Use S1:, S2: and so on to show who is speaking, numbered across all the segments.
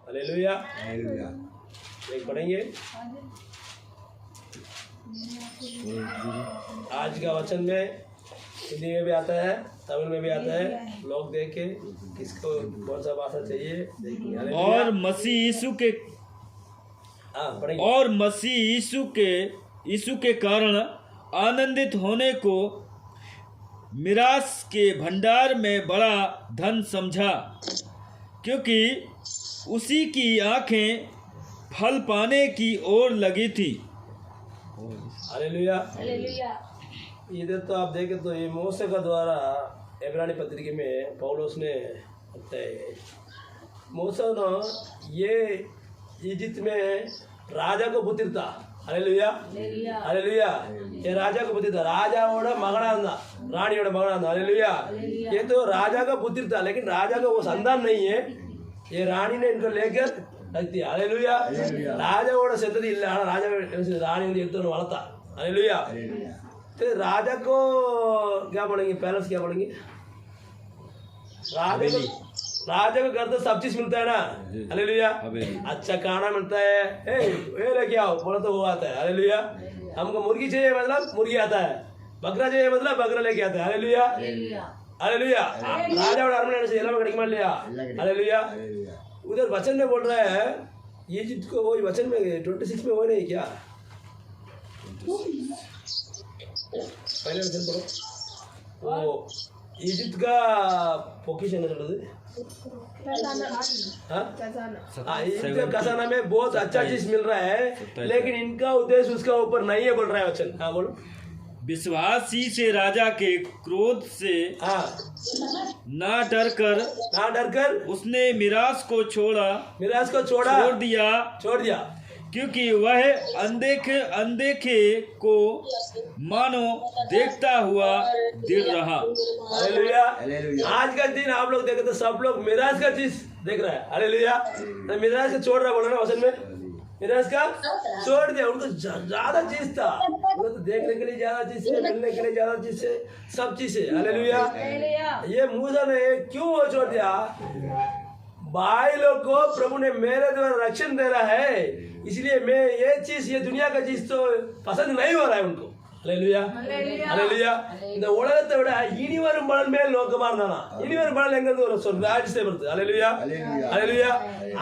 S1: Hallelujah. एक पढ़ेंगे आज का वचन में, हिंदी में भी आता है, तमिल में भी आता है। लोग देख के किसको कौन सा भाषा चाहिए देखेंगे।
S2: और मसीह यीशु के कारण आनंदित होने को मिरास के भंडार में बड़ा धन समझा, क्योंकि उसी की आंखें फल पाने की ओर लगी थी।
S1: हालेलुया। इधर तो आप देखें तो ये मूसा का द्वारा इब्रानी पत्रिका में पौलुस ने मूसा ने ये इजिप्ट में राजा को पुत्र था। Hallelujah hallelujah. ये राजा को पुत्र था, राजा ओड़ा मगना अंदा, रानी ओड़ा मगना अंदा। हालेलुया। ये तो राजा का पुत्र था, लेकिन राजा का वो संतान नहीं है। ये रानी ने इनको लेकर रख दिया। हालेलुया। राजा ओड़ा सेतदी इल्ला, राजा रानी ने तो वलता। हालेलुया। तो राजा को क्या पढ़ेंगे, पैलेस क्या पढ़ेंगे? राजा को घर तो सब चीज मिलता है ना। हालेलुया। अच्छा खाना मिलता है, ये लेके आओ बोला तो वो आता है। हालेलुया। हमको मुर्गी चाहिए मतलब मुर्गी आता है, बकरा चाहिए मतलब बकरा लेके आता है। Hallelujah hallelujah. राजा और अरमने से एला कड़क मान लिया। हालेलुया। उधर वचन में बोल रहा है इजिप्ट को, वही वचन में 26 में वो नहीं क्या, पहले वचन पढ़ो। वो इजिप्ट का पोजीशन है, इजिप्ट का खजाना में बहुत अच्छा चीज मिल रहा है, लेकिन इनका उद्देश्य उसका ऊपर नहीं है बोल रहा है वचन। हाँ बोलो।
S2: विश्वासी से राजा के क्रोध से ना डरकर उसने मिरास को छोड़ दिया, क्योंकि वह अनदेखे को मानो देखता हुआ दृढ़ रहा।
S1: हालेलुया। आज का दिन आप लोग देखे तो सब लोग मिराज का चीज देख रहा है। हालेलुया। तो मिराज का छोड़ रहा बोला ना वचन में, मिराज का छोड़ दिया। उनको ज्यादा चीज था, उनको तो देखने के लिए ज्यादा चीज है, मिलने के लिए ज्यादा चीज है, सब चीज है। हालेलुया। ये मूसा ने क्यों वो छोड़ दिया? भाई लोग को प्रभु ने मेरे द्वारा रक्षण दे रहा है, इसलिए मैं ये चीज, ये दुनिया का चीज तो पसंद नहीं हो रहा है उनको। Hallelujah hallelujah. இந்த உலகத்தை விட இனி வரும் பலன் மேல் நோக்கமா இருந்தானா, இனி वரும் பலன் எங்க இருந்து வரும்? स्वर्ग राज्य से बढ़ता है। Hallelujah hallelujah.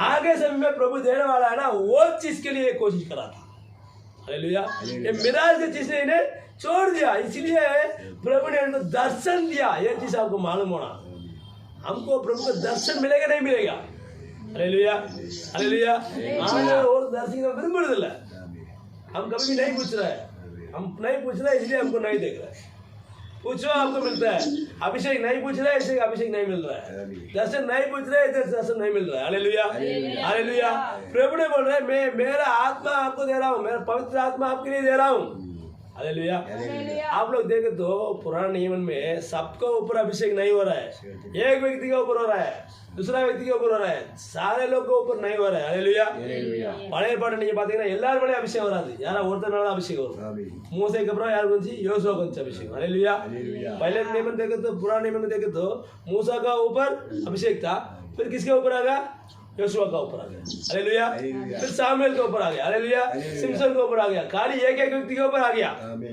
S1: आगे समय में प्रभु देने वाला है ना, वो चीज के लिए कोशिश करा था। हालेलुया। ये मिराज की चीज ने इन्हें छोड़ दिया, इसलिए प्रभु ने इनको दर्शन दिया। ये चीज आपको मालूम होना, हमको प्रभु का दर्शन मिलेगा नहीं मिलेगा? Hallelujah hallelujah. और दर्शन का विरुद्ध है, हम कभी भी नहीं पूछ रहे हैं, हम नहीं पूछ रहे इसलिए हमको नहीं देख रहे। पूछो आपको मिलता है। अभिषेक नहीं पूछ रहे इसलिए अभिषेक नहीं मिल रहा है, दर्शन नहीं पूछ रहे इसलिए दर्शन नहीं मिल रहा है। Hallelujah hallelujah. प्रभु ने बोल रहे मैं मेरा आत्मा आपको दे रहा हूँ, मेरा पवित्र आत्मा आपके लिए दे रहा हूँ। हालेलुया। आप लोग देखे तो पुराने नियम में सबको ऊपर अभिषेक नहीं हो रहा है, एक व्यक्ति के ऊपर हो रहा है, दूसरा व्यक्ति के ऊपर हो रहा है, सारे लोग के ऊपर नहीं हो रहा है। हालेलुया। பழைய பாட்டு நீங்க பாத்தீங்கன்னா எல்லாரும் மேலே அபிஷேகம் வராது, யாரா ஒருத்தனால அபிஷேகம் வரும்। மூசைக்கு அப்புறம் யாருக்கு வந்துச்சு? யோசுவா को अभिषेक। हालेलुया। पहले नियम में देखे तो, पुराने नियम में देखे तो मूसा का ऊपर अभिषेक था, फिर किसके ऊपर आ गया? योशुआ का ऊपर आ गया। हालेलुया। फिर सामुएल के ऊपर आ गया। हालेलुया। सिमसन के ऊपर आ गया, खाली एक एक व्यक्ति के ऊपर आ गया।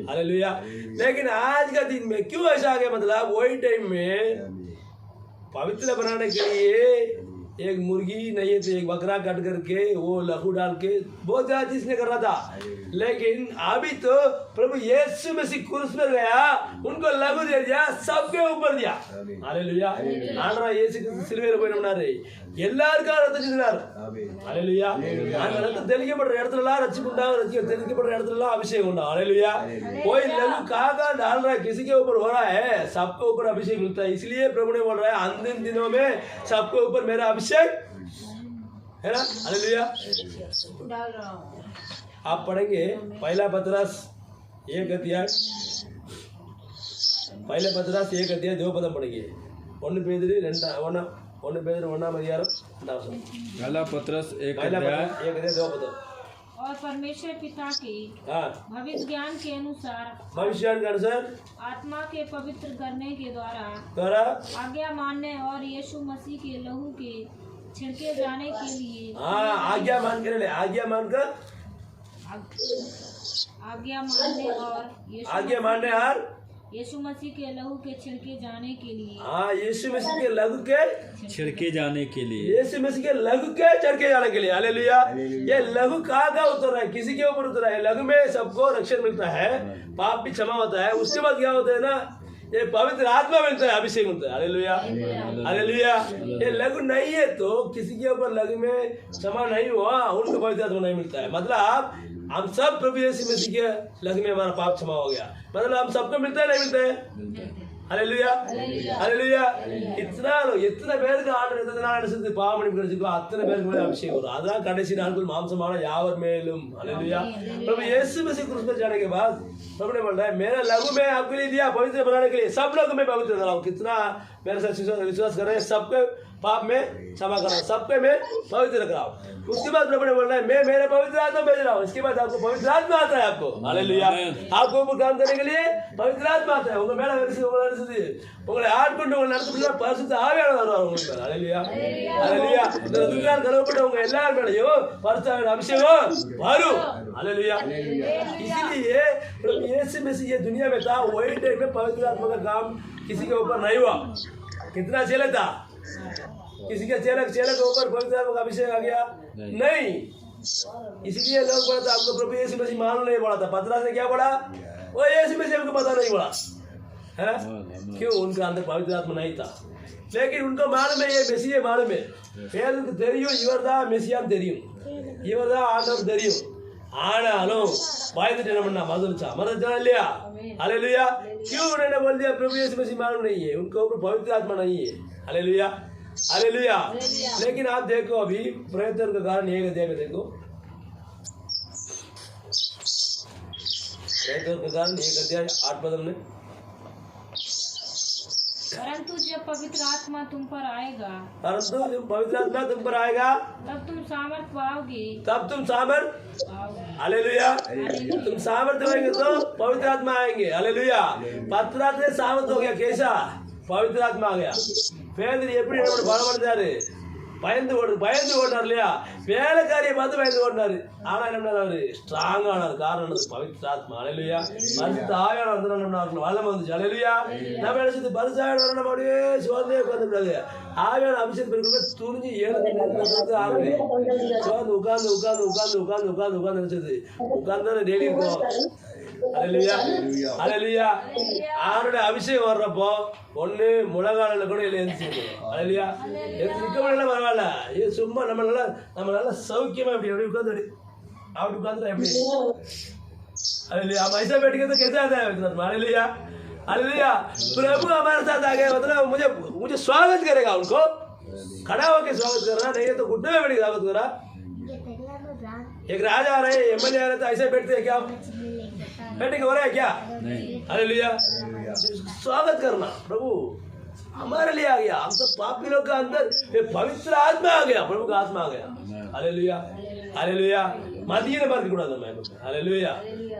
S1: हालेलुया। लेकिन आज का दिन में क्यों ऐसा आ गया? मतलब वही टाइम में पवित्र बनाने के लिए एक मुर्गी नहीं है तो एक बकरा कट करके वो लहू डाल के बहुत ज्यादा चीज ने कर रहा था, लेकिन अभी तो प्रभु यीशु मसीह क्रूस पर गया, उनको लहू दे दिया, सबके ऊपर दिया। हालेलुया। आंध्रा यीशु சிலுவையில போய் நம்மனாரு எல்லாருக்கும் ரத்தம் சிந்தினார்। हालेलुया। அந்த ரத்தம் தெளிக்கப்படுற இடத்துல எல்லாம் ரட்சிப்பு உண்டாகும், தெளிக்கப்படுற இடத்துல எல்லாம் अभिषेक உண்டாகும்। हालेलुया। कोई लहू कहाँ डाल रहा है, किसी के ऊपर हो रहा है, सबके ऊपर अभिषेक मिलता है। इसलिए प्रभु ने बोल रहा है अंतिम दिनों में सबके ऊपर मेरा अभिषेक है ना। हालेलुया। आप पढ़ेंगे पहला पतरस 1 अध्याय 2 पदम पढ़ेंगे। 1 பேதுரு 1 பேதுரு 1 அதிகாரம் 2 வசனம்।
S2: पहला पतरस 1
S1: 2
S2: अध्याय
S1: पदम।
S3: और परमेश्वर पिता के
S1: हाँ
S3: भविष्य ज्ञान के अनुसार
S1: भविष्य के अनुसार
S3: आत्मा के पवित्र करने के द्वारा
S1: द्वारा
S3: आज्ञा मानने और यीशु मसीह के लहू के छिड़के जाने के लिए
S1: हाँ आज्ञा मान कर ले, आज्ञा मानकर
S3: आज्ञा मानने और
S1: आज्ञा मानने और
S3: यीशु मसीह के लहू के छिड़के जाने के लिए
S1: हाँ यीशु मसीह के लहू के
S2: छिड़के जाने के लिए
S1: यीशु मसीह के लहू के चढ़के जाने के लिए हालेलुया। ये लहू कहाँ उतर रहा है, किसी के ऊपर उतर रहा है। लहू में सबको रक्षण मिलता है, पाप भी क्षमा होता है। उसके बाद क्या होता है ना, ये पवित्र आत्मा मिलता है, अभिषेक मिलता है। Hallelujah hallelujah. ये लघु नहीं है तो किसी के ऊपर लघु में क्षमा नहीं हुआ, उनको पवित्र आत्मा नहीं मिलता है। मतलब हम सब प्रभु यीशु मसीह के लघु में हमारा पाप क्षमा हो गया, मतलब हम सबको मिलता है नहीं मिलता है। Hallelujah hallelujah. इतना பேருக்கு ஆண்டவர் எத்தனை நடந்து பாவம் மன்னிப்பு அத்தனை பேருக்கு அபிஷேகம் வரும்। அதான் கடைசி நாட்கள் மாம்சமான யாவர் மேலும் हालेलुया। प्रभु यीशु मसीह क्रूस पर जाने के बाद प्रभु ने बोला है मेरा लहू में आपके लिए दिया पवित्र बनाने के लिए, सब लोग मैं पवित्र कराऊं। कितना मेरे साथ विश्वास कर रहे हैं, सबके पाप में क्षमा कराऊं, सबके मैं पवित्र कराऊं। उसके बाद प्रभु ने बोला है मैं मेरे पवित्र आत्मा भेज रहा हूँ। इसके बाद आपको पवित्र आत्मा आता है, आपको हालेलुया। आपको ऊपर काम करने के लिए पवित्र आत्मा आता है। उंगा மேல வரிசை உங்களை ஆட்கொண்டு உங்களை நடத்துகிற பரிசுத்த ஆவியானவர் வருவார் உங்களுக்கு மேல। Hallelujah hallelujah. இந்த துதியால் கழுவப்பட்டவங்க எல்லார் மேலயும் பரிசுத்த ஆவியின் அபிஷேகம் வரும்। हालेलुया। इसीलिए प्रभु यीशु मसीह ये दुनिया में था, वही टाइम में पवित्र आत्मा का काम किसी के ऊपर नहीं हुआ। कितना चेले था, किसी के चेले के ऊपर पवित्र आत्मा का अभिषेक आ गया नहीं। इसलिए लोग बोला था आपको प्रभु यीशु मसीह मालूम नहीं पड़ा था। पतरस ने क्या बोला, वो यीशु मसीह हमको पता नहीं पड़ा है, क्यों? उनका अंदर पवित्र आत्मा नहीं था। लेकिन उनको मालूम है ये मसीह मालूम है, பேருக்கு தெரியும் இவர்தான் மெசியான்னு தெரியும், இவர்தான் ஆண்டவர் தெரியும்। ஆனாலும் பயந்துட்டு என்ன பண்ணா, மறந்துச்சா இல்லையா? हालेलुया। क्यों उन्होंने बोल दिया प्रभु यीशु मसीह मालूम नहीं है, उनके ऊपर पवित्र आत्मा नहीं है। Hallelujah hallelujah. लेकिन आप देखो अभी प्रयत्न का कारण एक अध्याय में देखो, प्रयत्न का कारण एक अध्याय 8 पद में,
S3: परंतु जब पवित्र आत्मा तुम पर आएगा,
S1: परंतु जब पवित्र आत्मा तुम पर आएगा
S3: तब तुम सामर्थ पाओगे,
S1: तब तुम सामर्थ हालेलुया। तुम सामर्थ होंगे तो पवित्र आत्मा आएंगे। हालेलुया। पतरस से सामर्थ हो गया, कैसा? पवित्र आत्मा आ गया। பேதுரு எப்படி நம்ம பலப்படுத்தாரு, பயந்து ஓடினார் இல்லையா? வேலைக்காரியை பார்த்து பயந்து ஓடினாரு, ஆனா என்ன அவரு ஸ்ட்ராங் ஆனார், காரணம் பவித்திர ஆத்மா। ஹalleluya। பரிசுத்த ஆவியானவர் வந்து நம்ம வல்லமை வந்துச்சு। ஹalleluya। நம்ம நினைச்சது பரிசுத்த ஆவியானவர் நம்ம அப்படியே சோர்ந்தே உட்கார்ந்துட்டாங்க, ஆவியான அபிஷேகம் பெருக்குள்ள துணிஞ்சு ஏழுக்கு ஆரம்பி சோர்ந்து உட்கார்ந்து நினைச்சது உட்கார்ந்து டெய்லி இருக்கும்। ஹalleluya ஹalleluya। ஆரோட அபிஷேகம் வர்றப்போ ஒண்ணு முழங்கால கூட இல்ல எந்திரிச்சு, ஹalleluya நிக்க முடியல பரவாயில்ல, இது சும்மா நம்ம நல்லா சௌக்கியமா எப்படி உட்கார்ந்து அப்படி உட்கார்ந்து எப்படி, हालेलुया। हम ऐसा बैठ के तो कैसे आता है? Hallelujah hallelujah. प्रभु हमारे साथ आ गए, मतलब मुझे स्वागत करेगा, उनको खड़ा होकर स्वागत करना, नहीं है तो घुटने में बैठ के स्वागत करा। एक राजा आ रहे, एमएलए आ रहे, तो ऐसे बैठते हैं क्या? बैठे हो रहा है क्या? हालेलुया। स्वागत करना, प्रभु हमारे लिए आ गया। हम सब पापी लोग का अंदर पवित्र आत्मा आ गया, प्रभु का आत्मा आ गया। Hallelujah hallelujah. மதியில பார்க்க கூடாது நம்ம, ஹalleluya।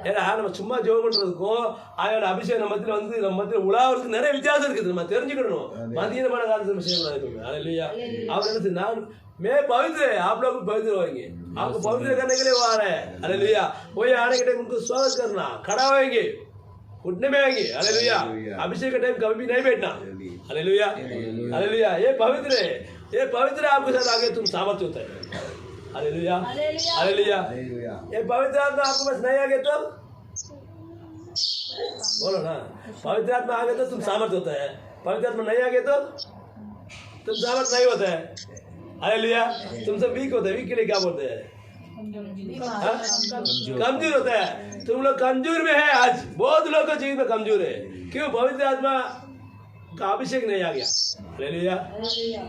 S1: ஏன்னா நம்ம சும்மா ஜெபம் பண்றதுக்கும் ஆயோட அபிஷேகம் நம்ம மத்தியில வந்து நம்ம மத்தியில உலாவறதுக்கு நிறைய வித்தியாசம் இருக்குது, நம்ம தெரிஞ்சுக்கணும்। மதியினமான காரியத்தை நம்ம செய்யக்கூடாது, ஹalleluya। அவர் என்ன நான் मैं पवित्र है, आप लोग भी पवित्र होंगे, आपको पवित्र करने के लिए वो आ रहा है। हालेलुया। वही आने के टाइम उनको स्वागत करना, खड़ा होएंगे, उठने में आएंगे। हालेलुया। अभिषेक के टाइम कभी भी नहीं बैठना। Hallelujah hallelujah. ये पवित्र है, ये पवित्र है, आपके साथ आगे तुम सामर्थ्य होता है। Hallelujah hallelujah. ये पवित्र आत्मा आपको बस नहीं आ गए तो बोलो ना, पवित्र आत्मा आ गए तो तुम सामर्थ्य होता है, पवित्र आत्मा नहीं आ गए तो तुम सामर्थ्य नहीं होता है। हालेलुया। तुम सब वीक होते हैं, वीक के लिए क्या बोलते हैं? कमजोर होता है। तुम लोग कमजोर में है, आज बहुत लोग का जीवन में कमजोर है, क्यों? पवित्र आत्मा का अभिषेक नहीं आ गया। हालेलुया।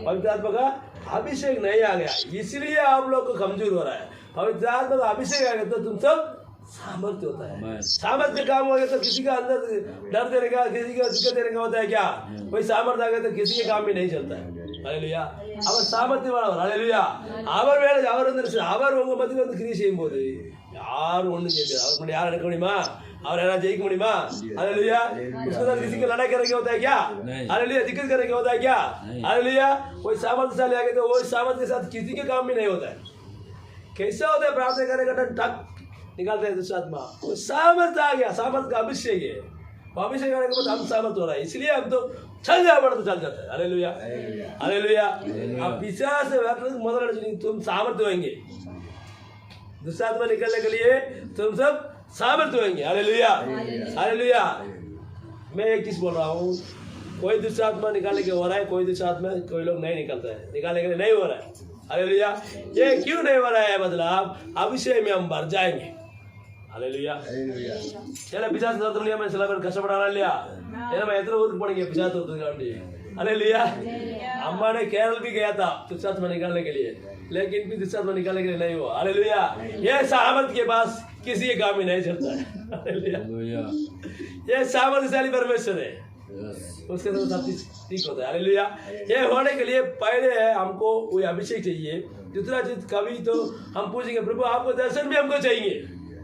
S1: पवित्र आत्मा का अभिषेक नहीं आ गया, इसलिए आप लोग को कमजोर हो रहा है। पवित्र आत्मा का अभिषेक आ गया तो तुम सब सामर्थ्य होता है। सामर्थ्य काम हो गया तो किसी का अंदर डर देने का, किसी का दिक्कत देने का होता है क्या? कोई सामर्थ्य आ गया तो किसी के काम भी नहीं चलता है। ஹalleluya அவர் சாமர்த்தியமானவர் ஹalleluya அவர் வேலை அவர் வந்து அவர் உங்க மத்தியில வந்து கிரியை செய்யும்போது யாரும் ஒண்ணும் செய்ய முடியாது அவர் முன்னாடி யாரும் நடக்க முடியுமா और है ना जय कुमड़ीमा हालेलुया उसके साथ किसी का लड़ाई करने के होता है क्या हालेलुया दिक्कत करने के होता है क्या हालेलुया कोई सामर्थ्यशाली आ गए तो वो सामर्थ्य के साथ किसी के काम में नहीं होता है कैसा होता है प्रार्थना करने का टक निकालते हैं दुष्टात्मा वो सामर्थ्य आ गया सामर्थ्य का अभिषेक है वो अभिषेक करने के बाद हम सामर्थ्य हो रहा है इसलिए हम तो चल जाए बड़ा तो चल जाता है हालेलुया हालेलुया अब पिशाच से मतलब तुम सामर्थ्य होंगे दुष्टात्मा निकलने के लिए तुम सब सामर्थ्य होंगे हालेलुया हालेलुया मैं एक चीज बोल रहा हूँ कोई दुष्टात्मा निकालने के हो रहा है कोई दुष्टात्मा कोई लोग नहीं निकलता है निकालने के लिए नहीं हो रहा है हालेलुया ये क्यों नहीं हो रहा है मतलब अभिषेक में हम भर जाएंगे हालेलुया चलो पिशाच दर्द लिया मैं सलाह कष्टपड़ा लिया ये मैं इतना ऊर्क पड़ गया पिशाच हालेलुया अम्मा ने केरल भी गया था दुष्टात्मा निकालने के लिए लेकिन भी दुष्टात्मा निकालने के लिए नहीं हुआ हालेलुया ये सामर्थ के पास किसी के काम में नहीं चलता है हालेलुया ये सामर्थ्यशाली परमेश्वर है उसके साथ सब चीज ठीक होता है हालेलुया ये होने के लिए पहले हमको कोई अभिषेक चाहिए दूसरा चीज कभी तो हम पूछेंगे प्रभु आपको दर्शन भी हमको चाहिए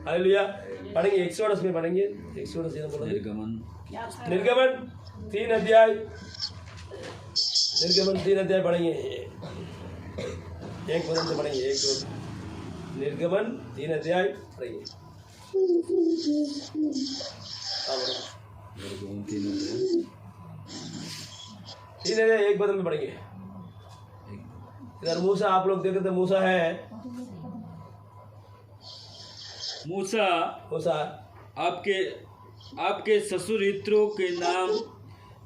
S1: हालेलुया पढ़ेंगे एक्सोडस में पढ़ेंगे एक्सोडस निर्गमन 3 अध्याय पढ़ेंगे एक वचन से पढ़ेंगे एक निर्गमन 3 अध्याय पढ़ेंगे तीन अध्याय एक वचन में पढ़ेंगे इधर मूसा आप लोग देखे तो मूसा है
S2: मूसा आपके ससुर यित्रो के नाम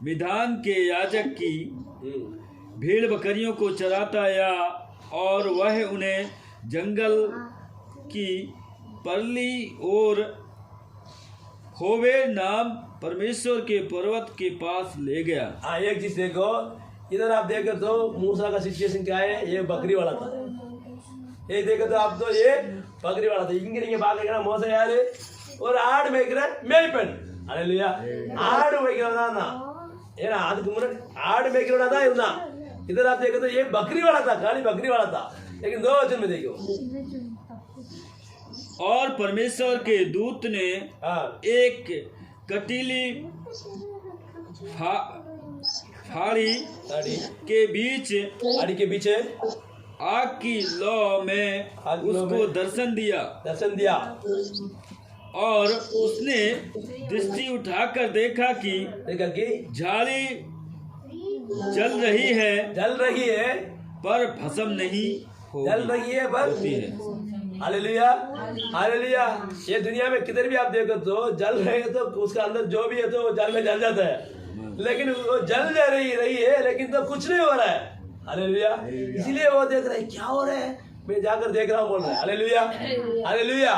S2: विधान के याजक की भेड़ बकरियों को चराता आया और वह उन्हें जंगल की परली और होवे नाम परमेश्वर के पर्वत के पास ले गया।
S1: हाँ एक चीज देखो इधर आप देखो तो मूसा का सिचुएशन क्या है ये बकरी वाला था ये देखो तो आप तो ये बकरी वाला था इंगे बात मोसा यार और आड़ मेकर मेयपन हालेलुया आड़ मेकर ஏன்னா அதுக்கு முன்னாடி आड़ मेकर था இருந்தா इधर आप देखो तो ये बकरी वाला था खाली बकरी वाला था लेकिन 2 वचन में देखो
S2: और परमेश्वर के दूत ने एक कटीली फाड़ी के बीच आग की लौ में उसको दर्शन दिया और उसने दृष्टि उठाकर देखा कि झाड़ी जल रही है पर भस्म नहीं होती है।
S1: हालेलुया हालेलुया ये दुनिया में किधर भी आप देखो तो जल रहे है तो उसका अंदर जो भी है तो वो जल में जल जाता है लेकिन वो जल रही है लेकिन तो कुछ नहीं हो रहा है हालेलुया इसीलिए वो देख रहे हैं क्या हो रहा है मैं जाकर देख रहा हूँ बोल रहा है हालेलुया हालेलुया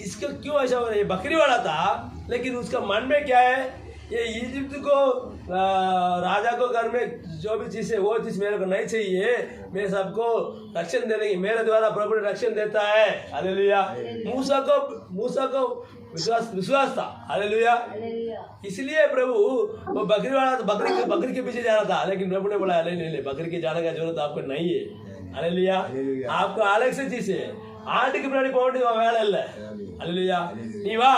S1: इसका क्यों ऐसा हो रहा है ये बकरी वाला था लेकिन उसका मन में क्या है ये इजिप्ट को राजा को घर में जो भी चीज है वो चीज मेरे को नहीं चाहिए मैं सबको रक्षण दे देंगे मेरे द्वारा प्रभु ने रक्षण देता है हालेलुया मूसा को विश्वास था हालेलुया इसलिए प्रभु वो बकरी वाला बकरी के पीछे जा रहा था लेकिन प्रभु ने बोला नहीं बकरी के जाने का जरूरत आपको नहीं है हालेलुया आपको अलग से चीज है ஆட்டுக்கு பின்னாடி போக வேண்டியது வேலை இல்லை हालेलुया நீ வா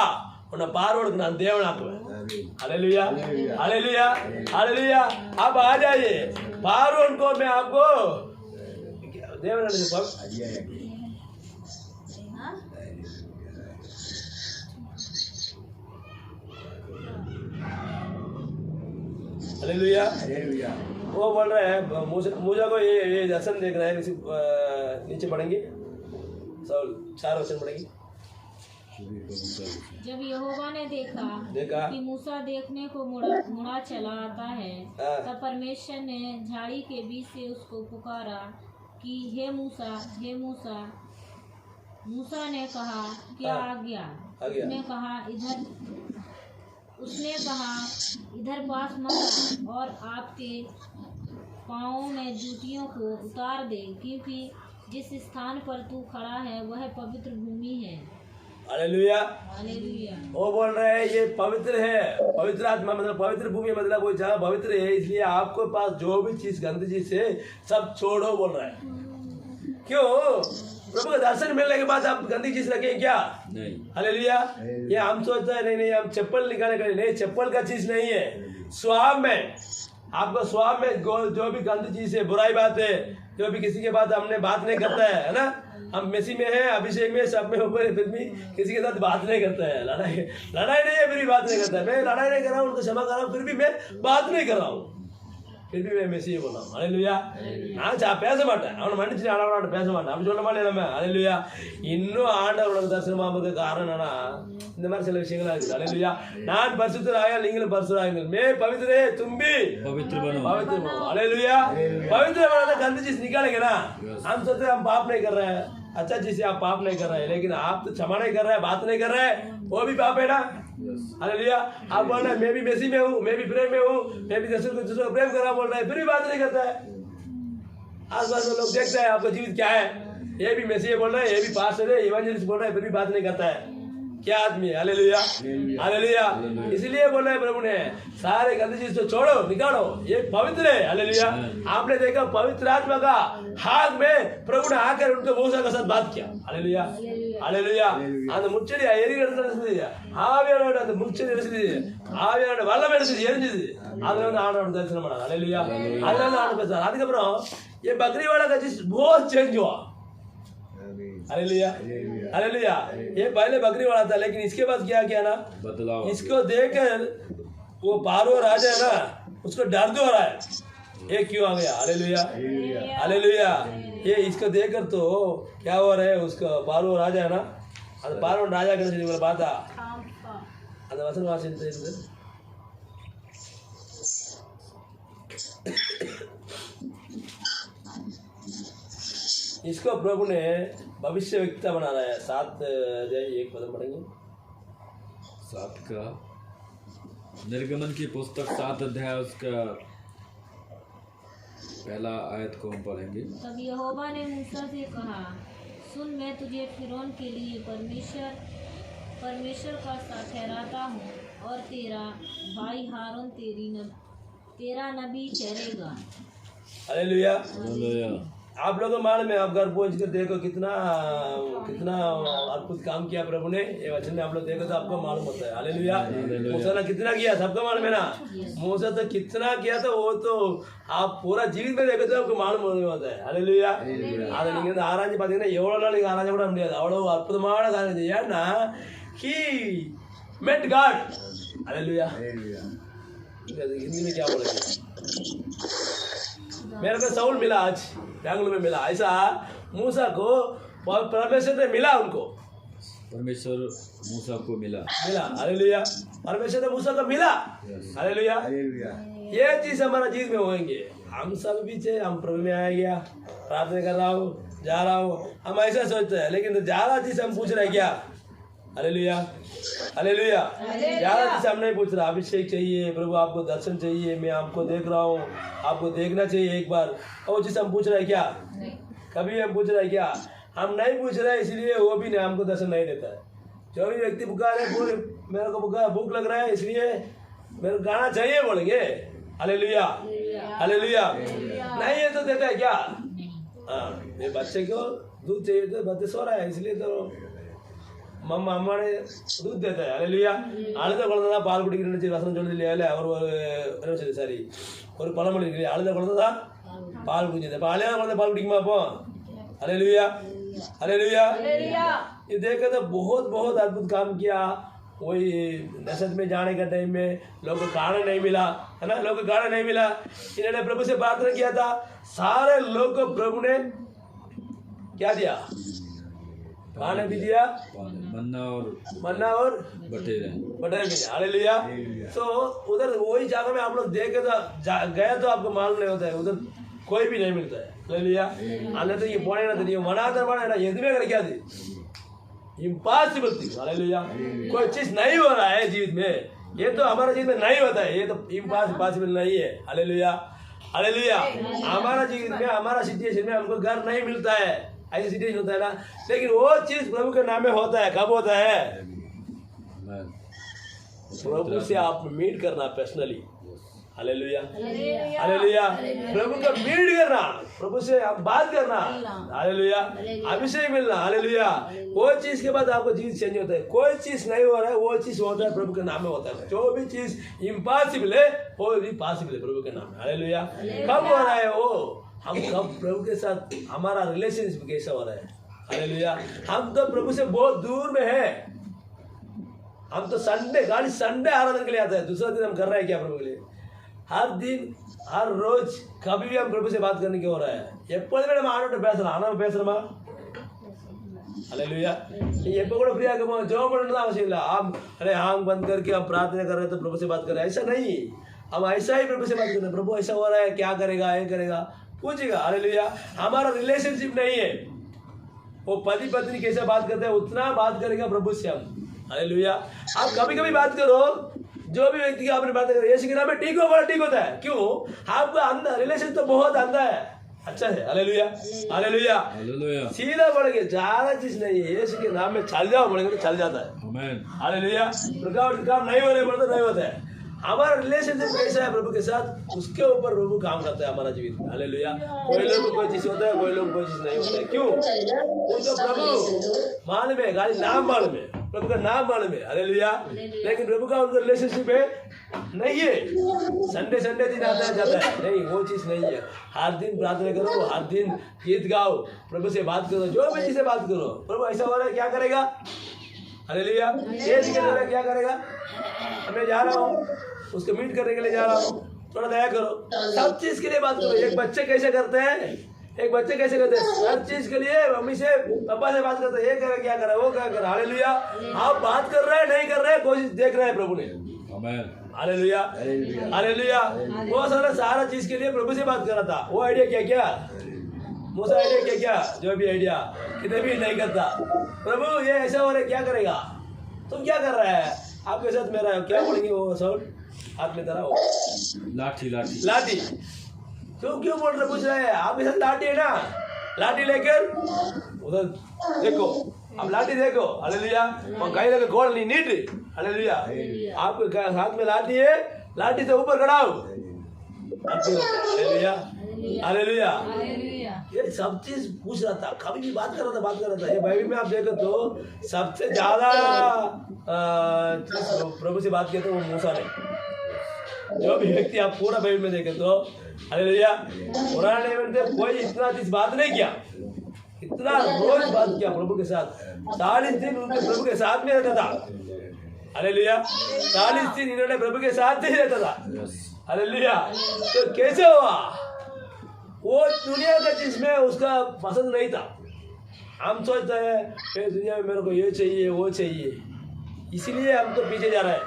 S1: உன்னை பார்வோடுக்கு நான் தேவனாக்குவேன் हालेलुया हालेलुया हालेलुया आप आ जाइए फारून को मैं आपको हालेलुया वो बोल रहे हैं मूसा को ये दर्शन देख रहे हैं नीचे पढ़ेंगे 4 वचन पढ़ेंगे
S3: जब यहोवा ने देखा कि मूसा देखने को मुड़ा चला आता है तब परमेश्वर ने झाड़ी के बीच से उसको पुकारा कि हे मूसा मूसा ने कहा क्या आज्ञा उसने कहा इधर पास मत और आपके पाँव में जूतियों को उतार दे क्योंकि जिस स्थान पर तू खड़ा है वह पवित्र भूमि है
S1: हालेलुया।
S3: हालेलुया।
S1: वो बोल रहे हैं ये पवित्र है, पवित्र आत्मा मतलब पवित्र भूमि मतलब वो जगह पवित्र है, इसलिए आपको पास जो भी चीज गंदी चीज है सब छोड़ो बोल रहा है। क्यों? प्रभु का दर्शन मिलने के बाद आप गंदी चीज रखें क्या?
S2: नहीं।
S1: हालेलुया। ये हम सोचते हैं नहीं हम चप्पल निकालने का नहीं, चप्पल का चीज नहीं है, स्वभाव में आपको स्वभाव में जो भी गंदी चीज है, बुराई बात है, जो भी किसी के बाद हमने बात नहीं करता है ना, हम मसीह में है, अभिषेक में, सब में ऊपर फिर भी किसी के साथ बात नहीं करता है, लड़ाई नहीं है, फिर भी बात नहीं करता है। मैं लड़ाई नहीं कर रहा हूँ, उनको क्षमा कर रहा हूँ, फिर भी मैं बात नहीं कर रहा हूँ, फिर भी मैं मसीह बोल रहा हूँ। हालेलुया। நான் பேச மாட்டேன், அவனை மன்னிச்சு ஆண்டவரோட பேச மாட்டேன் அப்படி சொல்ல மாட்டேன் நம்ம. ஹalleluya. இன்னும் ஆண்டவரோட தரிசனமாவதுக்கு காரணம் என்னன்னா இந்த மாதிரி சில விஷயங்களா இருக்கு. ஹalleluya. நான் பரிசுத்தராக நீங்களும் பரிசுத்தராகுங்கள். मैं पवित्र है तुम भी
S2: पवित्र बनो।
S1: पवित्र बनो। हालेलुया। पवित्र बनाना गंदी चीज निकालेंगे ना, हम सोचते हैं हम पाप नहीं कर रहे हैं, अच्छा चीज से आप पाप नहीं कर रहे हैं, लेकिन आप तो क्षमा नहीं कर रहे हैं, बात नहीं कर रहे हैं, वो भी पाप है ना। हालेलुया। आप बोल रहे हैं मैं भी मसीह में हूँ, मैं भी प्रेम में हूँ, मैं भी दूसरों को प्रेम कर रहा बोल रहा है, फिर भी बात नहीं करता है। आसपास में लोग देखते हैं आपका जीवित क्या है, ये भी मसीह बोल रहा है, ये भी पास्टर है, इवेंजलिस्ट बोल रहा है, फिर भी बात नहीं करता है, क्या आदमी है। हालेलुया। हालेलुया। इसलिए बोल रहे हैं प्रभु ने सारे गंदी चीज तो छोड़ो, निकालो, ये पवित्र है। हालेलुया। आपने देखा पवित्र आत्मा का हाथ में प्रभु ने आकर उनके मूसा के साथ बात किया। हालेलुया। हालेलुया। அந்த முச்சடி எரிகிறது ஆவியானோட அந்த முச்சடி எரிஞ்சது, ஆவியானோட வல்லம் எடுத்து எரிஞ்சது, அதுல வந்து ஆண்டவரோட தரிசனம் பண்ணாங்க। हालेलुया। அதுல வந்து ஆண்டவர் பேசுறாரு। அதுக்கப்புறம் ये बकरी वाला का चीज बहुत चेंज हुआ। हालेलुया। हालेलुया। ये पहले बकरी वाला था, लेकिन इसके बाद क्या किया ना,
S2: बदलाव।
S1: इसको देखकर वो पारो राजा है ना, उसको डर हो रहा है, ये क्यों आ गया। हालेलुया। हालेलुया। ये इसको देखकर तो क्या हो रहा है, उसका पारो राजा है ना, அது பாரோ ராஜா கிட்ட இவங்களை பார்த்தா அந்த வசனம் வாசிட்டு இருந்து इसको प्रभु ने भविष्य व्यक्ता बना रहा है। 7 अध्याय 1 पद पढ़ेंगे।
S2: 7 का निर्गमन की पुस्तक 7 अध्याय उसका पहला आयत को हम पढ़ेंगे।
S3: तब यहोवा ने मूसा से कहा, सुन मैं तुझे फिरौन के लिए परमेश्वर का सा ठहराता हूँ, और तेरा भाई हारून तेरा नबी ठहरेगा।
S1: हालेलुया।
S2: हालेलुया।
S1: आप लोगों मालूम है, आप घर पहुंच कर देखो कितना अद्भुत काम किया प्रभु ने। ये वचन में आप लोग देखो तो आपको मालूम होता है। हालेलुया। मूसा ने कितना किया सबको मालूम है ना, मूसा तो कितना किया था वो तो आप पूरा जीवित में देखो तो आपको मालूम होता है। हालेलुया। அதை நீங்க வந்து ஆராய்ச்சி பாத்தீங்கன்னா எவ்வளவு நாள் நீங்க ஆராய்ச்சி கூட முடியாது, அவ்வளவு அற்புதமான காரியம் செய்ய। ஏன்னா he met God। Hallelujah. Hindi में क्या बोलेंगे, मेरे को साउल मिला, आज बैंगलोर में मिला, ऐसा मूसा को परमेश्वर ने मिला, उनको
S2: परमेश्वर मूसा को मिला।
S1: हालेलुया। परमेश्वर ने मूसा को मिला। हालेलुया। ये चीज हमारा जीवन में होंगे, हम सब भी थे, हम प्रभु में आ गया, प्रार्थना कर रहा हूँ, जा रहा हूँ, हम ऐसा सोचते हैं, लेकिन ज्यादा चीज हम पूछ रहे हैं क्या। हालेलुया। हालेलुया। ज्यादा चीज हम नहीं पूछ रहा, अभिषेक चाहिए, प्रभु आपको दर्शन चाहिए, मैं आपको देख रहा हूँ, आपको देखना चाहिए एक बार, वो चीज हम पूछ रहे हैं क्या, कभी हम पूछ रहे हैं क्या, हम नहीं पूछ रहे, इसलिए वो भी नहीं हमको दर्शन नहीं देता है। जो भी व्यक्ति बुखार है बोले मेरे को भूख लग रहा है इसलिए मेरे को गाना चाहिए बोलेंगे। हालेलुया। हालेलुया। नहीं है तो देता है क्या, हाँ मेरे बच्चे को दूध चाहिए तो बच्चे सो रहा है इसलिए तो मम्मा अम्मा ने दूध देता है। हालेलुया। அழுத குழந்தை தான் பால் குடிக்கிறேன்னு வசனம் சொல்லுது இல்லையா, ஒரு சாரி ஒரு பழமொழி இருக்கு, அழுத குழந்தை தான் பால் குடிச்சது, அப்போ அழுத குழந்தை பால் குடிக்குமா அப்போ। हालेलुया। हालेलुया। ये देखा तो बहुत बहुत अद्भुत काम किया। वही नशद में जाने का टाइम में लोगों को खाना नहीं मिला, है ना, लोगों को खाना नहीं मिला, इन्होंने प्रभु से प्रार्थना किया था, सारे लोग को प्रभु ने क्या दिया, खाना भी दिया, मन्ना और बटेरे भी। हालेलुया। तो उधर वही जगह में आप लोग देखे तो गया तो आपको मालूम नहीं होता है, उधर कोई भी नहीं मिलता है। हालेलुया। अन्यथा ये போனேனா தெரியும் மனாதரமான எதுவுமே கிடைக்காது, इम्पॉसिबल थिंग। हालेलुया। कोई चीज नहीं हो रहा है जीवित में, ये तो हमारा जीवित में नहीं होता है, ये तो इम्पॉसिबल नहीं है। हालेलुया। हालेलुया। हमारा जीवित में हमारा सिचुएशन में हमको घर नहीं मिलता है, ऐसी सिचुएशन होता है ना, लेकिन वो चीज प्रभु के नाम में होता है। कब होता है? प्रभु से आप मीट करना पर्सनली। Hallelujah, hallelujah. प्रभु का मीट करना, प्रभु से आप बात करना, हालेलुया, अभिषेक मिलना, हालेलुया। वो चीज के बाद आपको चीज चेंज होता है। कोई चीज नहीं हो रहा है, वो चीज होता है प्रभु के नाम में होता है। जो भी चीज इम्पॉसिबल है वो भी पॉसिबल है प्रभु के नाम में। हालेलुया। कब हो रहा है वो? हम कब प्रभु के साथ हमारा रिलेशनशिप कैसा हो रहा है? हालेलुया। हम तो प्रभु से बहुत दूर में है। हम तो संडे आराधना के लिए आता है, दूसरा दिन हम कर रहे हैं क्या प्रभु के लिए? हर दिन हर रोज कभी भी हम प्रभु से बात करने की हो रहा है। எப்பொழுதுமே நம்ம ஆண்டவர்ட்ட பேசலாம். ஆனா நம்ம பேசுறோமா? हालेलुया। எப்போ கூட फ्री ஆகமோ ஜெபம் பண்ணணும் அவசியம் இல்லை. अरे आंख बंद करके हम प्रार्थना कर रहे हैं तो प्रभु से बात कर रहे हैं, ऐसा नहीं। हम ऐसा ही प्रभु से बात कर रहे हैं, प्रभु ऐसा हो रहा है, क्या करेगा, ये करेगा, पूछेगा। हालेलुया। हमारा रिलेशनशिप नहीं है। वो पति पत्नी कैसे बात करते हैं उतना बात करेगा प्रभु से हम। हालेलुया। आप कभी कभी बात करो, जो भी व्यक्ति की आपने बात करो, यीशु के नाम में ठीक हो, बड़ा ठीक होता है। क्यों? आपका अंदर रिलेशन तो बहुत अंदर है, अच्छा है। हालेलुया, हालेलुया, सीधा बढ़ के ज्यादा चीज नहीं है। यीशु के नाम में चल जाओ, बढ़ेगा तो चल जाता है। हालेलुया। रुकावट काम नहीं होने पर तो नहीं होता है। हमारा रिलेशनशिप कैसा है प्रभु के साथ, उसके ऊपर प्रभु काम करता है हमारा जीवित में। हालेलुया। कोई लोग को कोई चीज होता है, कोई लोग कोई चीज नहीं होता है। क्यों? उनको प्रभु मालूम है, खाली नाम मालूम है, प्रभु का नाम मालूम है। हालेलुया। लेकिन प्रभु का उनका रिलेशनशिप है नहीं है। संडे दिन आता है जाता है, नहीं, वो चीज नहीं है। हर दिन प्रार्थना करो, हर दिन गीत गाओ, प्रभु से बात करो, जो भी चीज से बात करो। प्रभु ऐसा हो रहा है, क्या करेगा? हालेलुया। ये क्या करेगा? मैं जा रहा हूँ, उसको मीट करने के लिए जा रहा हूँ, थोड़ा दया करो। सब चीज के लिए बात करो। एक बच्चे कैसे करते हैं, हर चीज के लिए मम्मी से पापा से बात करते हैं, ये करे, क्या करे, वो क्या करे। हालेलुया। आप बात कर रहे हैं, नहीं कर रहे हैं, कोशिश देख रहे हैं प्रभु ने। Hallelujah, hallelujah. वो सारा चीज के लिए प्रभु से बात कर रहा था। वो आइडिया क्या मूसा आइडिया क्या, जो भी आइडिया कितने भी नहीं करता। प्रभु ये ऐसा हो रहा है, क्या करेगा? तुम क्या कर रहा है? आपके साथ मेरा क्या बोलेंगे? वो साउल हाथ में धरा, वो लाठी क्यों बोल रहे? पूछ रहे हैं, आपके साथ लाठी है ना, लाठी लेकर उधर देखो, अब लाठी देखो। हालेलुया। और कहीं लगे गोल नहीं नीट। हालेलुया। आपके हाथ में लाठी है, लाठी से ऊपर खड़ाओ। Hallelujah, hallelujah. ये सब चीज पूछ रहा था, कभी भी बात कर रहा था। ये बाइबल में आप देखो तो सबसे ज्यादा प्रभु से बात किया तो वो मूसा ने। जो भी व्यक्ति आप पूरा बाइबल में देखे तो, हालेलुया, पुराने में कोई इतना चीज बात नहीं किया, इतना रोज बात किया प्रभु के साथ। 40 दिन उनके प्रभु के साथ में रहता था। हालेलुया। 40 दिन इन्होंने प्रभु के साथ ही रहता था। हालेलुया। तो कैसे हुआ? वो दुनिया का जिसमें उसका पसंद नहीं था। हम सोचते हैं दुनिया में मेरे को ये चाहिए, वो चाहिए, इसीलिए हम तो पीछे जा रहे हैं।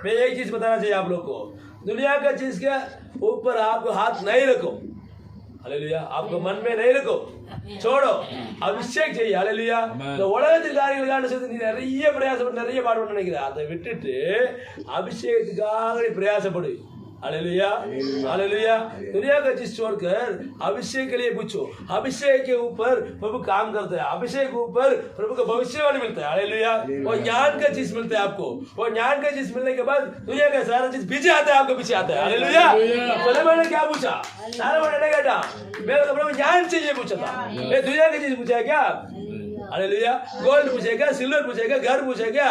S1: मैं एक चीज बताना चाहिए आप लोग को, दुनिया का चीज के ऊपर आप हाथ नहीं रखो। हालेलुया। आपको मन में नहीं रखो, छोड़ो। अभिषेक चाहिए। हालेलुया। இந்த உலகத்துக்காரங்களுக்கான சேர்த்து நிறைய பிரயாசப்பட்டு நிறைய பாடுபட்டு நினைக்கிறேன், அதை விட்டுட்டு அபிஷேகத்துக்காக நீ பிரயாசப்படு। Hallelujah, hallelujah. दुनिया का चीज छोड़कर अभिषेक के लिए पूछो। अभिषेक के ऊपर प्रभु काम करता है, अभिषेक के ऊपर प्रभु का भविष्यवाणी मिलता है। हालेलुया। वो ज्ञान का चीज मिलता है आपको। वो ज्ञान का चीज मिलने के बाद दुनिया का सारा चीज पीछे आता है, आपको पीछे आता है। हालेलुया। सुलेमान ने क्या पूछा? सारा ने कहता मेरे को प्रभु ज्ञान चाहिए पूछा था। मैं दुनिया की चीज पूछा है क्या? हालेलुया। गोल्ड पूछेगा, सिल्वर पूछेगा, घर पूछेगा।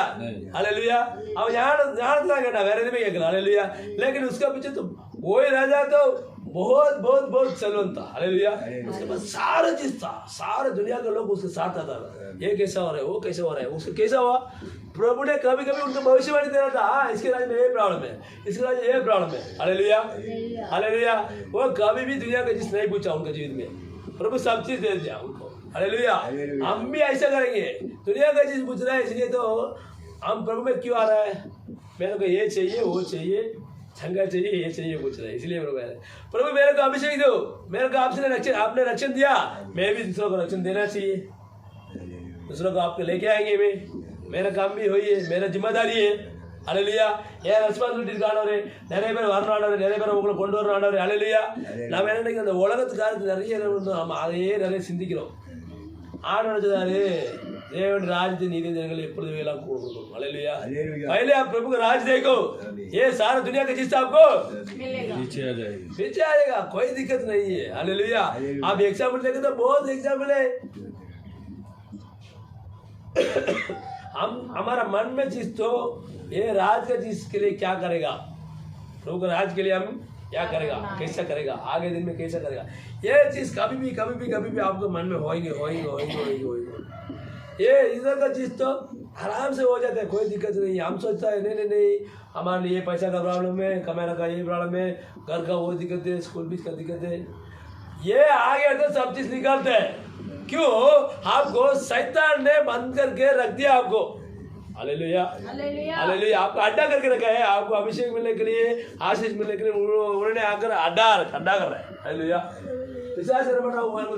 S1: हालेलुया। अब यहाँ कहना वेरे में क्या? हालेलुया। लेकिन उसका पीछे तो वही राजा तो बहुत बहुत बहुत सलवन था। हालेलुया। उसके पास सारा चीज था, सारे दुनिया के लोग उसके साथ आता था। ये कैसा हो रहा है, वो कैसा हो रहा है, उसको कैसा हुआ? प्रभु ने कभी कभी उनको भविष्यवाणी दे रहा था, हाँ इसके राज्य में ये प्रॉब्लम है, इसके राज्य में ये प्रॉब्लम है। Hallelujah, hallelujah. वो कभी भी दुनिया का चीज नहीं पूछा उनके जीवन में, प्रभु सब चीज दे दिया उनको। हालेलुया। हम भी ऐसा करेंगे, दुनिया का चीज पूछ रहा है इसलिए तो हम प्रभु में क्यों आ रहा है? मेरे को ये चाहिए, वो चाहिए, झंगा चाहिए, ये चाहिए पूछ रहा है, इसलिए प्रभु मेरे को अभिषेक दो, मेरे को आपने रक्षण दिया, मैं भी दूसरों को रक्षण देना चाहिए, दूसरों को आपको लेके आएंगे। मेरा काम भी वही है, मेरा जिम्मेदारी है। हालेलुया। ஏன் ரெஸ்பான்சிபிலிட்டிஸ் ஆனவரே, நிறைய பேர் வரணும் ஆண்டவரே, நிறைய பேர் உங்களை கொண்டு வரணும் ஆண்டவரே. ஹalleluya. நாம என்ன நினைக்கிறோம், அந்த உலகத்துக்காரருக்கு நிறைய நம்ம அதையே நிறைய சிந்திக்கிறோம். ஆண்டவர் சொல்றாரு தேவன் ராஜ்யத்தை நீதி ஜனங்கள் எப்பொழுது எல்லாம் கொடுக்கும் हालेलुया पहले आप प्रभु का राज देखो ये सारा दुनिया का चीज आपको
S2: पीछे आ जाएगी
S1: पीछे आएगा कोई दिक्कत नहीं है हालेलुया आप एग्जाम्पल देखें तो बहुत एग्जाम्पल है हम हमारा मन में चीज तो ये राज का चीज के लिए क्या करेगा प्रभु का राज के लिए हम क्या करेगा कैसा करेगा आगे दिन में कैसा करेगा ये चीज कभी भी आपके मन में होएंगे ये इधर का चीज तो आराम से हो जाता है कोई दिक्कत नहीं हम सोचता है नहीं हमारे लिए पैसा का प्रॉब्लम है कमाने का ये प्रॉब्लम है घर का वो दिक्कत है स्कूल फीस का दिक्कत है ये आगे तो सब चीज निकालते हैं क्यों आपको शैतान ने बंद करके रख दिया आपको हालेलुया हालेलुया आपको अड्डा करके रखा है आपको अभिषेक मिलने के लिए आशीष मिलने के लिए उन्होंने आकर अड्डा कर रहा है हालेलुया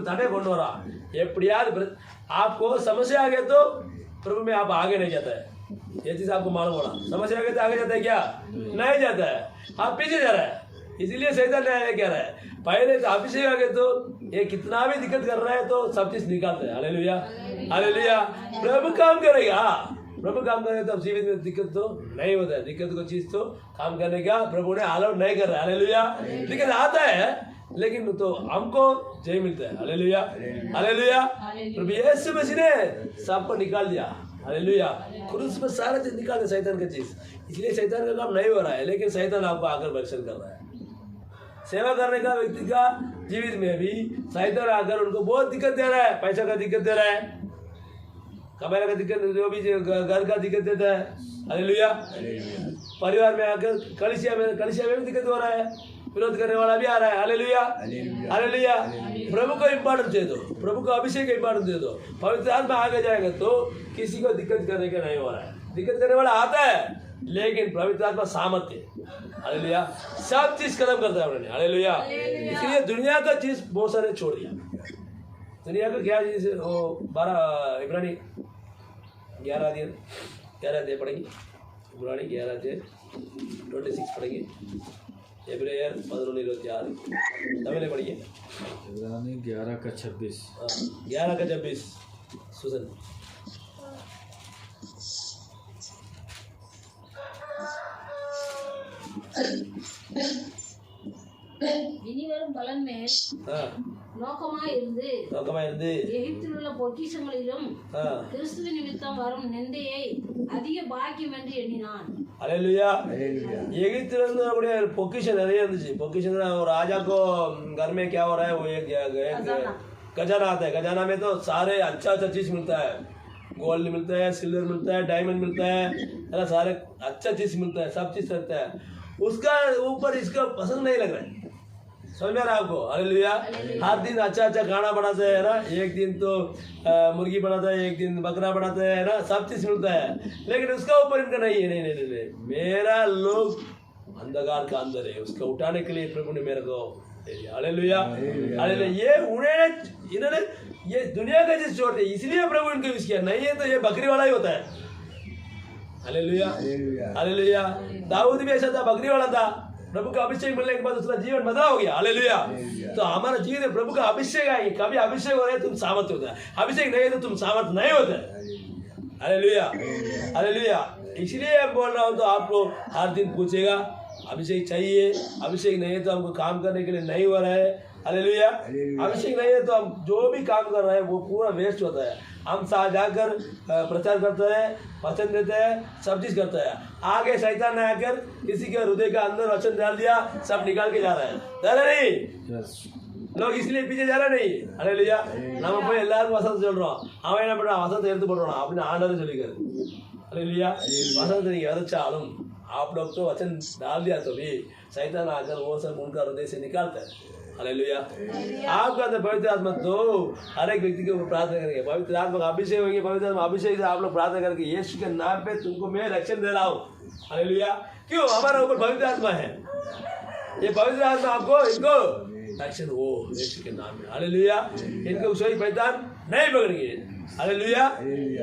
S1: तड़े को रहा எப்படியாவது आपको समस्या आ गया तो प्रभु में आप आगे नहीं जाता है ये चीज आपको मालूम होना समस्या आ गया तो आगे जाता है क्या नहीं जाता है आप पीछे जा रहा है इसीलिए शैतान ने कह रहा है पहले तो अभिषेक आ गए तो ये कितना भी दिक्कत कर रहा है तो सब चीज निकालते हैं हालेलुया हालेलुया प्रभु काम करेगा प्रभु काम करेगा तो जीवित में दिक्कत तो नहीं होता है दिक्कत को चीज तो काम करने का प्रभु ने अलाउ नहीं कर रहा है हालेलुया दिक्कत आता है लेकिन तो हमको जय मिलता है हालेलुया हालेलुया प्रभु यीशु मसीह ने सबको निकाल दिया हालेलुया क्रूस पर सारा चीज निकाल दिया शैतान का चीज इसलिए शैतान का काम नहीं हो रहा है लेकिन शैतान आपको आकर परीक्षण कर रहा है सेवा करने का व्यक्ति का जीवित में भी शैतान आकर उनको बहुत दिक्कत दे रहा है पैसा का दिक्कत दे रहा है कमाने का दिक्कत जो भी घर का दिक्कत देता है हालेलुया परिवार में आकर कलिसिया में भी दिक्कत हो रहा है विरोध करने वाला भी आ रहा है हालेलुया हालेलुया प्रभु को इम्पोर्टेंस दे दो प्रभु को अभिषेक को इम्पोर्टेंस दे दो पवित्र आत्मा आगे जाएगा तो किसी को दिक्कत करने का नहीं हो रहा है दिक्कत करने वाला आता है लेकिन पवित्र आत्मा सामर्थ्य हालेलुया सब चीज खत्म करता है उन्होंने हालेलुया इसलिए दुनिया का चीज बहुत सारे छोड़ दिया दुनिया का क्या चीज वो 12 इब्रानी 11 पढ़ेंगे इब्रानी 11 26 पढ़ेंगे एब्रेयर 11:26 तमिल पढ़िए
S2: 11 का 26
S1: 11 का 26 सुसन
S3: இனிவரும் பலன் மேல் நோக்கமாயிருந்து எகிப்தில் உள்ள பொக்கிஷங்களிலும் கிறிஸ்துவ நிமித்தம் வரும் நிந்தையை அதிக பாக்கியம் என்று எண்ணினான்
S1: हालेलुया एगिप्त में पोकिशन நிறைய இருந்துச்சு पोकिशन राजा को घर में क्या हो रहा है वो एक खजाना आता है खजाना में तो सारे अच्छा चीज मिलता है गोल्ड मिलता है सिल्वर मिलता है डायमंड मिलता है सारे अच्छा चीज मिलता है सब चीज रहता है उसका ऊपर इसका पसंद नहीं लग रहा है समझ में आ रहा है आपको हालेलुया हर दिन अच्छा खाना बनाते हैं ना एक दिन तो मुर्गी बनाता है एक दिन बकरा बनाता है ना सब चीज मिलता है लेकिन उसका ऊपर इनका नहीं है नहीं मेरा लोग अंधकार का अंदर है उसको उठाने के लिए प्रभु ने मेरे को हालेलुया हालेलुया ये इन्होंने ये दुनिया का चीज छोड़ दिया इसलिए प्रभु इनको यूज किया नहीं है तो ये बकरी वाला ही होता है हालेलुया हालेलुया दाऊद भी ऐसा था बकरी वाला था प्रभु का अभिषेक मिलने के बाद उसका जीवन बदला हो गया हालेलुया तो हमारा जीवन प्रभु का अभिषेक आएगी कभी अभिषेक हो रहा है तुम सामर्थ्य होता है अभिषेक नहीं है तो तुम सामर्थ्य नहीं होता है हालेलुया हालेलुया इसलिए मैं बोल रहा हूँ तो आप लोग हर दिन पूछेगा अभिषेक चाहिए अभिषेक नहीं है तो हमको काम करने के लिए नहीं हो रहा है हालेलुया अभिषेक नहीं है तो हम जो भी काम कर रहे हैं वो पूरा वेस्ट होता है हम साथ जाकर प्रचार करते हैं वचन देते हैं सब चीज करते हैं आगे शैतान ने आकर किसी के हृदय के अंदर वचन डाल दिया सब निकाल के जा रहा है जा रहा नहीं लोग इसलिए पीछे जा रहा नहीं हालेलुया நம்ம போய் எல்லாரும் வசனம் சொல்றோம் அவன் என்ன பண்றான் வசனத்தை எடுத்து போடுறான் அப்படின்னு ஆண்டவர் சொல்லிக்கிறார் हालेलुया वचन नहीं वचन आप लोग तो वचन डाल दिया तो भी शैतान आकर वो सब उनका हृदय से निकालता है हालेलुया आपका अंदर पवित्र आत्मा तो हर एक व्यक्ति के ऊपर प्रार्थना करेंगे पवित्र आत्मा का अभिषेक होंगे पवित्र आत्मा अभिषेक से आप लोग प्रार्थना करके यीशु के नाम पे तुमको मैं रक्षण दे रहा हूँ हालेलुया क्यों हमारा ऊपर पवित्र आत्मा है ये पवित्र आत्मा आपको इनको एक्शन हो यीशु के नाम में। हालेलुया। इनको कोई पहचान नहीं पकड़ेंगे। हालेलुया।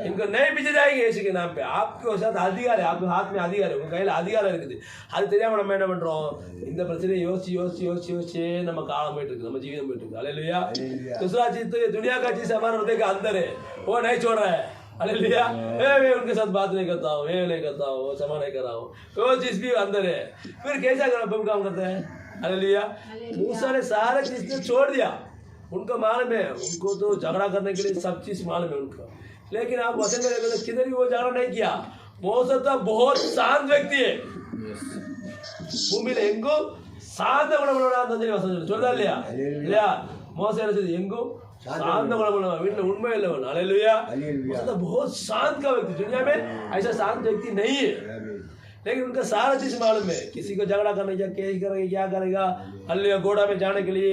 S1: इनको नहीं पीछे जाएंगे यीशु के नाम पे। आपके साथ अधिकार है, आपके हाथ में अधिकार है, उनका கையில அதிகாரம் இருக்குது। அது தெரியாம நம்ம என்ன பண்றோம், இந்த பிரச்சனையை யோசிச்சு நம்ம காலம் போயிட்டு இருக்கு, நம்ம जीवन போயிட்டு இருக்கு। हालेलुया। दूसरा चीज तो ये दुनिया का चीज हमारे हृदय के अंदर है, वो नहीं छोड़ रहा है। हालेलुया। मैं उनके साथ बात नहीं करता हूँ, ये नहीं करता हूँ, क्षमा नहीं कर रहा हूँ, वो चीज भी अंदर है। फिर कैसा काम करते हैं। हालेलुया। मूसा ने सारे चीज को छोड़ दिया, उनको मालूम है, उनको तो झगड़ा करने के लिए सब चीज मालूम है उनको। लेकिन आप वचन में देखो तो किधर भी वो झगड़ा नहीं किया। मूसा तो बहुत शांत व्यक्ति है, ಭೂಮಿಲಿ ಹೆಂಗೋ ಶಾಂತ ಗುಣಮುಳ್ಳ ಅಂತಂದ್ರೆ ವಚನ சொல்றதா இல்லையா மோசே என்ன செய்து எங்கோ शांत गुणमुள்ள வீட்டுல उनमें இல்லவன்। हालेलुया। मूसा तो बहुत शांत का व्यक्ति, दुनिया में ऐसा शांत व्यक्ति नहीं है। लेकिन उनका सारा चीज मालूम है, किसी को झगड़ा करने का क्या करेगा, हल्ले घोड़ा में जाने के लिए,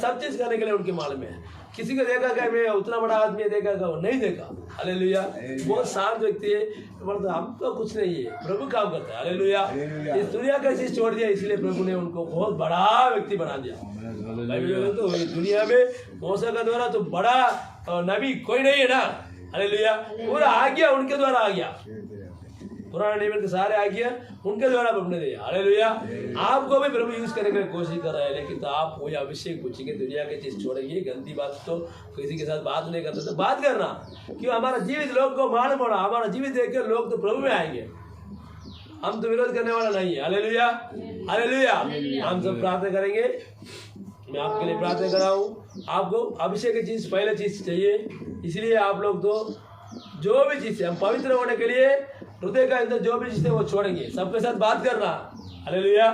S1: सब चीज करने के लिए उनके मालूम है। किसी को देखा क्या मैं उतना बड़ा आदमी देखा क्या, वो नहीं देखा। हालेलुया। बहुत शांत व्यक्ति है, मतलब हम तो कुछ नहीं है, प्रभु काम करता है। हालेलुया। इस दुनिया का चीज छोड़ दिया, इसलिए प्रभु ने उनको बहुत बड़ा व्यक्ति बना दिया। तो दुनिया में मूसा का द्वारा तो बड़ा नबी कोई नहीं है ना। हालेलुया। पूरा आज्ञा उनके द्वारा आ गया, पुराने नियम के सारे आज्ञा उनके द्वारा प्रभु ने दिया। हालेलुया। आपको भी प्रभु यूज करने की कोशिश कर रहा है, लेकिन तो आप वही अभिषेक पूछेंगे, दुनिया की चीज छोड़ेंगे, गंदी बात तो किसी के साथ बात नहीं करते, तो बात करना क्यों। हमारा जीवित लोग को मालूम होना, हमारा जीवित देख कर लोग तो प्रभु में आएंगे, हम तो विरोध करने वाला नहीं है। हालेलुया। हालेलुया। हम सब प्रार्थना करेंगे, मैं आपके लिए प्रार्थना कर रहा हूँ। आपको अभिषेक की चीज पहले चीज चाहिए, इसलिए आप लोग तो जो भी चीज है, हम पवित्र होने के लिए हृदय का अंदर जो भी चीज है वो छोड़ेंगे, सबके साथ बात करना। हालेलुया।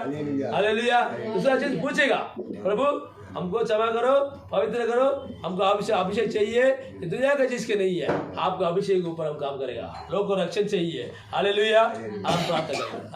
S1: हालेलुया। दूसरा चीज पूछेगा, प्रभु हमको क्षमा करो, पवित्र करो, हमको अभिषेक चाहिए, ये दुनिया का चीज के नहीं है, आपको अभिषेक के ऊपर हम काम करेगा, लोग को रक्षण चाहिए। हालेलुया। हम प्रार्थना करेंगे।